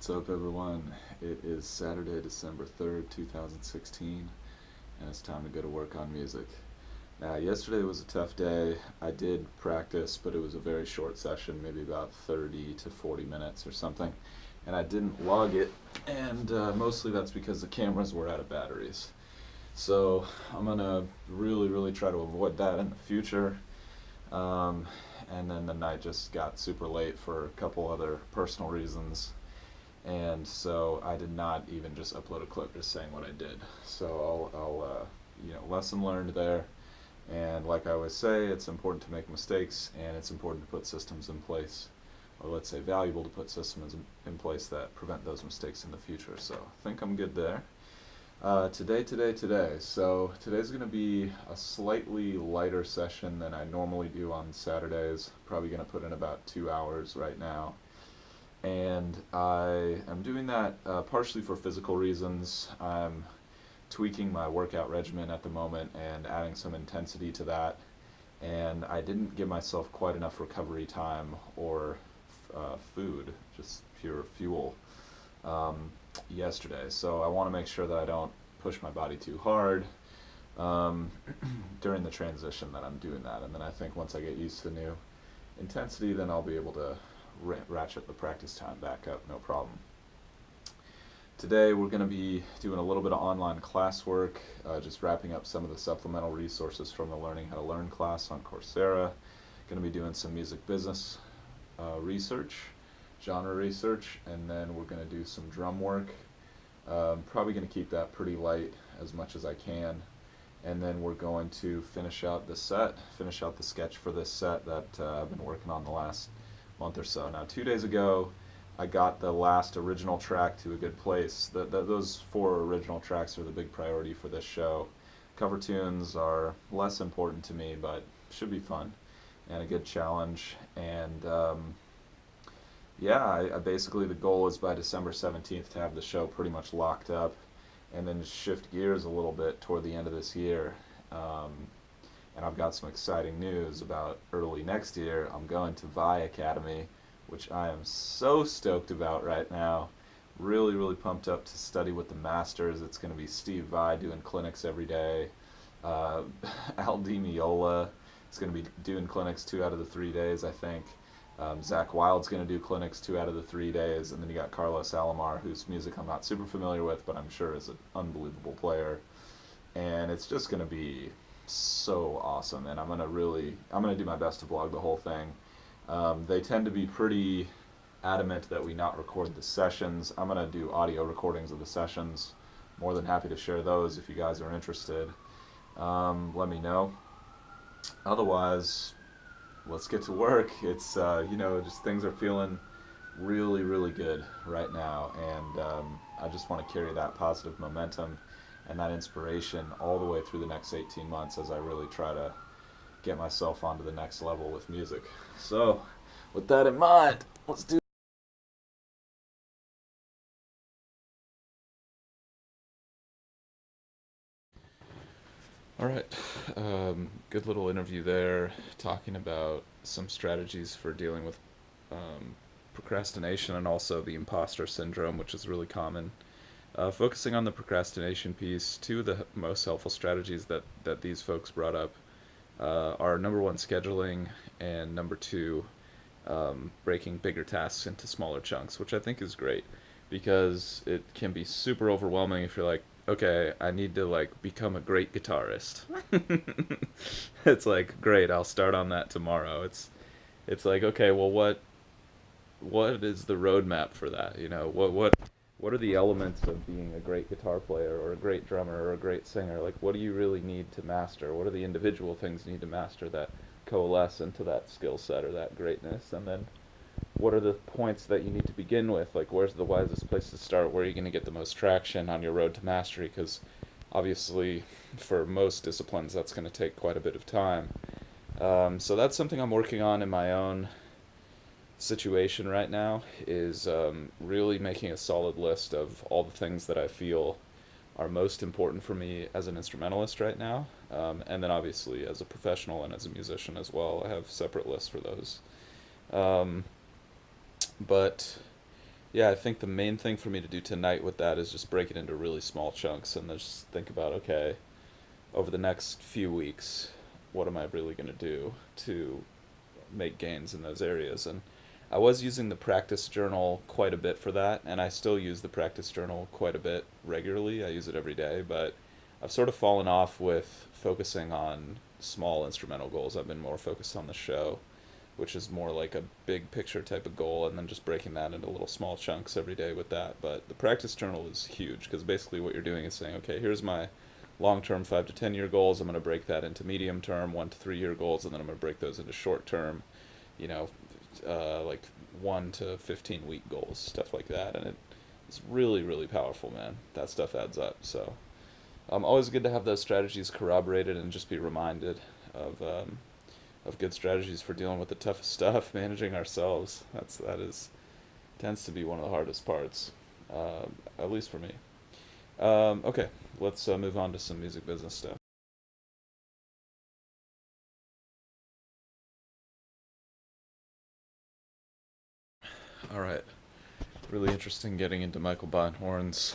What's up, everyone? It is Saturday, December 3rd, 2016, and it's time to go to work on music. Now, yesterday was a tough day. I did practice, but it was a very short session, maybe about 30 to 40 minutes or something, and I didn't log it, and mostly that's because the cameras were out of batteries. So I'm gonna really try to avoid that in the future. Um, and then the night just got super late for a couple other personal reasons, and so I did not even just upload a clip just saying what I did. So I'll lesson learned there. And like I always say, it's important to make mistakes, and it's important to put systems in place, or let's say valuable to put systems in place that prevent those mistakes in the future. So I think I'm good there. Today. So today's going to be a slightly lighter session than I normally do on Saturdays. Probably going to put in about 2 hours right now. And I am doing that partially for physical reasons. I'm tweaking my workout regimen at the moment and adding some intensity to that. And I didn't give myself quite enough recovery time or food, just pure fuel, yesterday. So I want to make sure that I don't push my body too hard um, during the transition that I'm doing that. And then I think once I get used to the new intensity, then I'll be able to ratchet the practice time back up, no problem. Today we're going to be doing a little bit of online classwork, just wrapping up some of the supplemental resources from the Learning How to Learn class on Coursera. Going to be doing some music business research, genre research, and then we're going to do some drum work. Probably going to keep that pretty light as much as I can. And then we're going to finish out the sketch for this set that I've been working on the last month or so. Now, 2 days ago, I got the last original track to a good place. Those 4 original tracks are the big priority for this show. Cover tunes are less important to me, but should be fun and a good challenge. And I basically, the goal is by December 17th to have the show pretty much locked up, and then shift gears a little bit toward the end of this year. And I've got some exciting news about early next year. I'm going to Vi Academy, which I am so stoked about right now. Really pumped up to study with the masters. It's going to be Steve Vai doing clinics every day. Al Di Meola is going to be doing clinics 2 out of the 3 days, I think. Zach Wild's going to do clinics 2 out of the 3 days, and then you got Carlos Alomar, whose music I'm not super familiar with, but I'm sure is an unbelievable player. And it's just going to be so awesome, and I'm going to do my best to vlog the whole thing. They tend to be pretty adamant that we not record the sessions. I'm going to do audio recordings of the sessions. More than happy to share those if you guys are interested. Let me know. Otherwise, let's get to work. It's just things are feeling really good right now, and I just want to carry that positive momentum and that inspiration all the way through the next 18 months as I really try to get myself onto the next level with music. So, with that in mind, let's do. All right, good little interview there, talking about some strategies for dealing with procrastination and also the imposter syndrome, which is really common. Focusing on the procrastination piece, 2 of the most helpful strategies that these folks brought up are number 1, scheduling, and number 2, breaking bigger tasks into smaller chunks, which I think is great because it can be super overwhelming if you're like, okay, I need to like become a great guitarist. It's like, great, I'll start on that tomorrow. It's like, okay, well, what is the roadmap for that? What are the elements of being a great guitar player or a great drummer or a great singer? Like, what do you really need to master? What are the individual things you need to master that coalesce into that skill set or that greatness? And then what are the points that you need to begin with? Like, where's the wisest place to start? Where are you going to get the most traction on your road to mastery? Because obviously, for most disciplines, that's going to take quite a bit of time. So that's something I'm working on in my own situation right now, is really making a solid list of all the things that I feel are most important for me as an instrumentalist right now. And then obviously as a professional and as a musician as well, I have separate lists for those. But Yeah, I think the main thing for me to do tonight with that is just break it into really small chunks and then just think about, okay, over the next few weeks, what am I really going to do to make gains in those areas? And I was using the practice journal quite a bit for that, and I still use the practice journal quite a bit regularly. I use it every day, but I've sort of fallen off with focusing on small instrumental goals. I've been more focused on the show, which is more like a big picture type of goal, and then just breaking that into little small chunks every day with that. But the practice journal is huge because basically what you're doing is saying, okay, here's my long term 5 to 10 year goals. I'm going to break that into medium term 1 to 3 year goals, and then I'm going to break those into short term, you know, like 1 to 15 week goals, stuff like that. And it's really, really powerful, man. That stuff adds up. So always good to have those strategies corroborated and just be reminded of good strategies for dealing with the toughest stuff, managing ourselves. That is tends to be one of the hardest parts, at least for me. Okay, let's move on to some music business stuff. All right, really interesting getting into Michael Beinhorn's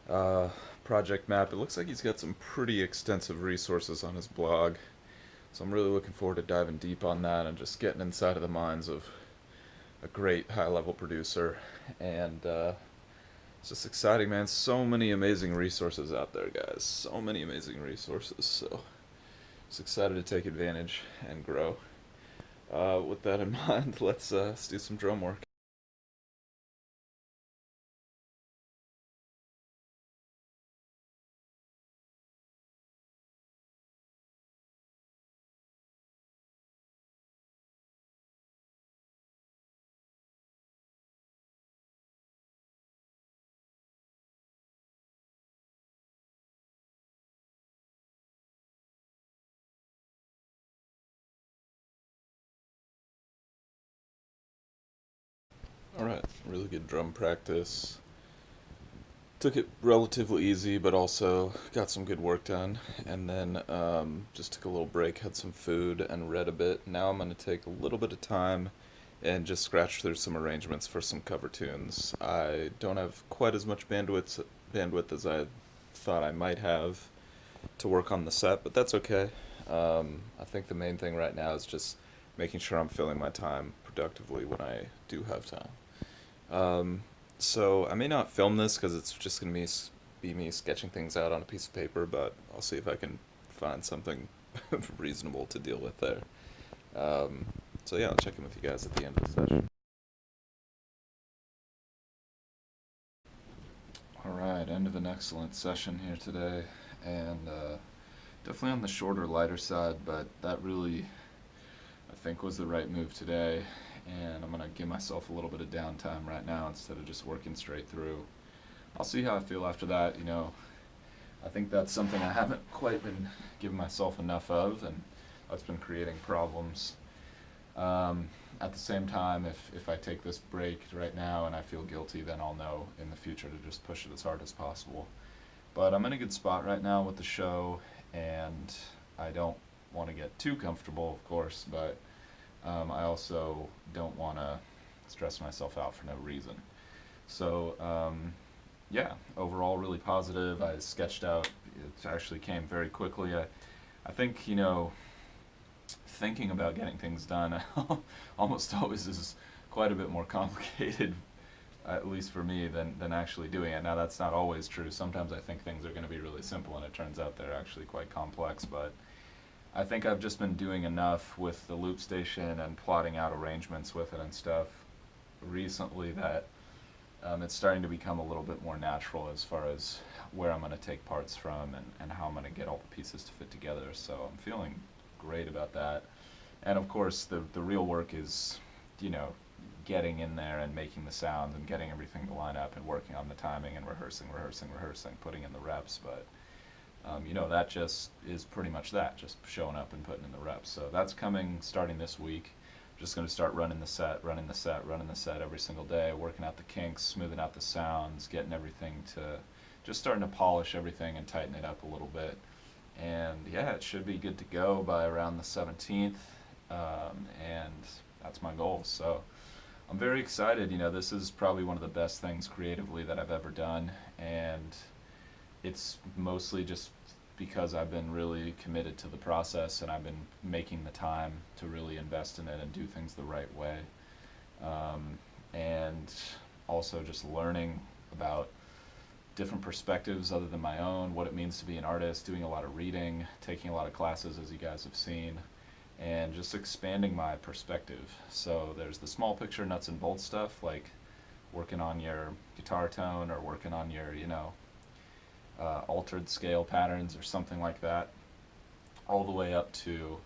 uh, project map. It looks like he's got some pretty extensive resources on his blog, so I'm really looking forward to diving deep on that and just getting inside of the minds of a great high-level producer. And it's just exciting, man. So many amazing resources out there, guys. So many amazing resources. So just excited to take advantage and grow. With that in mind, let's do some drum work. All right, really good drum practice. Took it relatively easy, but also got some good work done. And then just took a little break, had some food, and read a bit. Now I'm going to take a little bit of time and just scratch through some arrangements for some cover tunes. I don't have quite as much bandwidth as I thought I might have to work on the set, but that's okay. I think the main thing right now is just making sure I'm filling my time productively when I do have time. Um, so I may not film this because it's just gonna be me sketching things out on a piece of paper, but I'll see if I can find something reasonable to deal with there. Um, so yeah, I'll check in with you guys at the end of the session. All right, end of an excellent session here today, and definitely on the shorter, lighter side, but that really I think was the right move today. And I'm gonna give myself a little bit of downtime right now instead of just working straight through. I'll see how I feel after that. I think that's something I haven't quite been giving myself enough of, and that's been creating problems. Um, at the same time, if I take this break right now and I feel guilty, then I'll know in the future to just push it as hard as possible. But I'm in a good spot right now with the show, and I don't want to get too comfortable, of course, but I also don't want to stress myself out for no reason. So, yeah, overall, really positive. I sketched out, it actually came very quickly. I think, thinking about getting things done almost always is quite a bit more complicated, at least for me, than actually doing it. Now, that's not always true. Sometimes I think things are going to be really simple, and it turns out they're actually quite complex, but I think I've just been doing enough with the loop station and plotting out arrangements with it and stuff recently that it's starting to become a little bit more natural as far as where I'm going to take parts from and how I'm going to get all the pieces to fit together. So I'm feeling great about that. And of course, the real work is, you know, getting in there and making the sounds and getting everything to line up and working on the timing and rehearsing, putting in the reps. But that just is pretty much that, just showing up and putting in the reps. So that's coming starting this week. Just going to start running the set every single day, working out the kinks, smoothing out the sounds, getting everything to just starting to polish everything and tighten it up a little bit. And yeah, it should be good to go by around the 17th. And that's my goal. So I'm very excited. You know, this is probably one of the best things creatively that I've ever done, and it's mostly just because I've been really committed to the process and I've been making the time to really invest in it and do things the right way. And also just learning about different perspectives other than my own, what it means to be an artist, doing a lot of reading, taking a lot of classes, as you guys have seen, and just expanding my perspective. So there's the small picture nuts and bolts stuff, like working on your guitar tone or working on your, altered scale patterns or something like that, all the way up to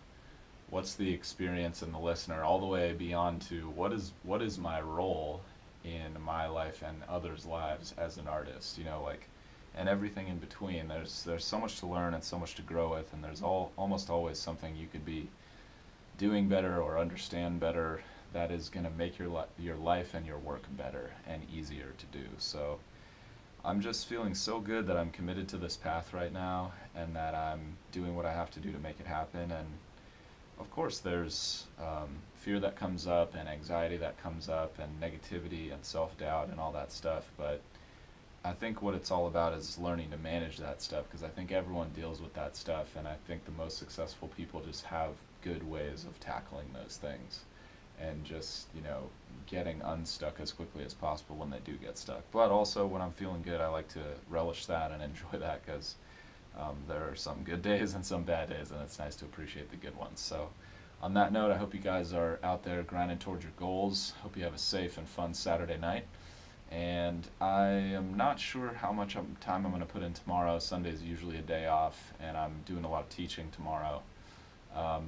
what's the experience in the listener, all the way beyond to what is my role in my life and others' lives as an artist, like, and everything in between. There's so much to learn and so much to grow with, and there's almost always something you could be doing better or understand better that is going to make your life and your work better and easier to do. So I'm just feeling so good that I'm committed to this path right now and that I'm doing what I have to do to make it happen. And of course, there's fear that comes up and anxiety that comes up and negativity and self-doubt and all that stuff. But I think what it's all about is learning to manage that stuff, because I think everyone deals with that stuff, and I think the most successful people just have good ways of tackling those things and just, getting unstuck as quickly as possible when they do get stuck. But also, when I'm feeling good, I like to relish that and enjoy that, because there are some good days and some bad days, and it's nice to appreciate the good ones. So on that note, I hope you guys are out there grinding towards your goals. Hope you have a safe and fun Saturday night. And I am not sure how much time I'm going to put in tomorrow. Sunday's usually a day off, and I'm doing a lot of teaching tomorrow.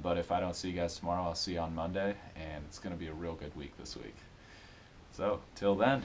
But if I don't see you guys tomorrow, I'll see you on Monday, and it's going to be a real good week this week. So, till then.